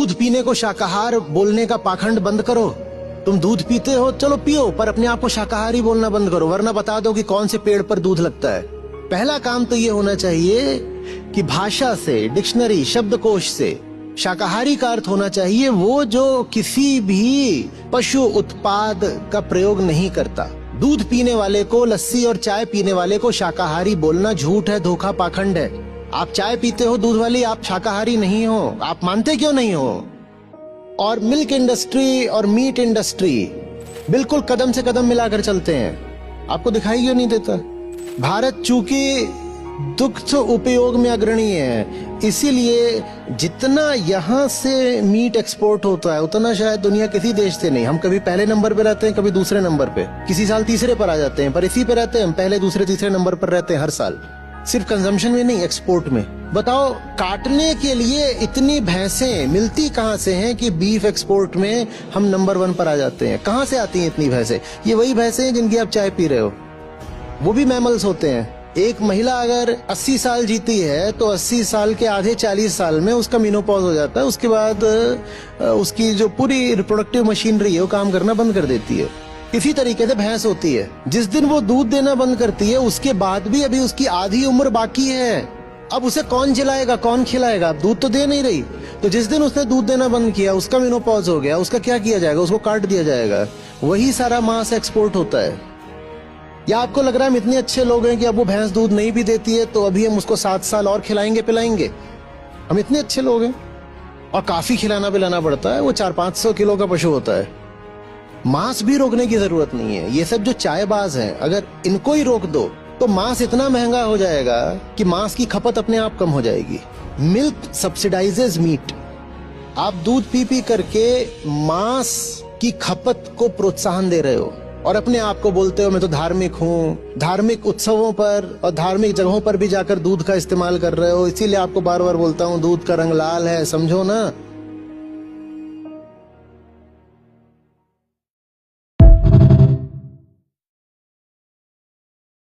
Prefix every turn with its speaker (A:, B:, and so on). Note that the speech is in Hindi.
A: दूध पीने को शाकाहार बोलने का पाखंड बंद करो। तुम दूध पीते हो, चलो पियो, पर अपने आप को शाकाहारी बोलना बंद करो, वरना बता दो कि कौन से पेड़ पर दूध लगता है। पहला काम तो ये होना चाहिए कि भाषा से, डिक्शनरी, शब्दकोश से शाकाहारी का अर्थ होना चाहिए वो जो किसी भी पशु उत्पाद का प्रयोग नहीं करता। दूध पीने वाले को, लस्सी और चाय पीने वाले को शाकाहारी बोलना झूठ है, धोखा, पाखंड है। आप चाय पीते हो दूध वाली, आप शाकाहारी नहीं हो। आप मानते क्यों नहीं हो? और मिल्क इंडस्ट्री और मीट इंडस्ट्री बिल्कुल कदम से कदम मिलाकर चलते हैं। आपको दिखाई क्यों नहीं देता? भारत चूंकि दुग्ध उपयोग में अग्रणी है, इसीलिए जितना यहाँ से मीट एक्सपोर्ट होता है उतना शायद दुनिया किसी देश से नहीं। हम कभी पहले नंबर पे रहते हैं, कभी दूसरे नंबर पे, किसी साल तीसरे पर आ जाते हैं, पर इसी पे रहते हैं हम, पहले दूसरे तीसरे नंबर पर रहते हैं हर साल। सिर्फ कंजम्पशन में नहीं, एक्सपोर्ट में। बताओ, काटने के लिए इतनी भैंसें मिलती कहाँ से हैं कि बीफ एक्सपोर्ट में हम नंबर 1 पर आ जाते हैं? कहाँ से आती हैं इतनी भैंसें? ये वही भैंसें हैं जिनकी आप चाय पी रहे हो, वो भी मैमल्स होते हैं। एक महिला अगर 80 साल जीती है तो 80 साल के आधे 40 साल में उसका मेनोपॉज हो जाता है। उसके बाद उसकी जो पूरी रिप्रोडक्टिव मशीनरी है वो काम करना बंद कर देती है। इसी तरीके से भैंस होती है, जिस दिन वो दूध देना बंद करती है उसके बाद भी अभी उसकी आधी उम्र बाकी है। अब उसे कौन जिलाएगा, कौन खिलाएगा? अब दूध तो दे नहीं रही, तो जिस दिन उसने दूध देना बंद किया उसका मेनोपॉज हो गया, उसका क्या किया जाएगा? उसको काट दिया जाएगा। वही सारा मांस एक्सपोर्ट होता है। या आपको लग रहा है हम इतने अच्छे लोग हैं कि अब वो भैंस दूध नहीं भी देती है तो अभी हम उसको 7 साल और खिलाएंगे पिलाएंगे? हम इतने अच्छे लोग हैं? और काफी खिलाना पिलाना पड़ता है, वो 400-500 किलो का पशु होता है। मांस भी रोकने की जरूरत नहीं है। ये सब जो चायबाज हैं, अगर इनको ही रोक दो तो मांस इतना महंगा हो जाएगा कि मांस की खपत अपने आप कम हो जाएगी। Milk subsidises meat. आप दूध पी पी करके मांस की खपत को प्रोत्साहन दे रहे हो और अपने आप को बोलते हो मैं तो धार्मिक हूँ। धार्मिक उत्सवों पर और धार्मिक जगहों पर भी जाकर दूध का इस्तेमाल कर रहे हो। इसीलिए आपको बार बार बोलता हूँ दूध का रंग लाल है, समझो ना।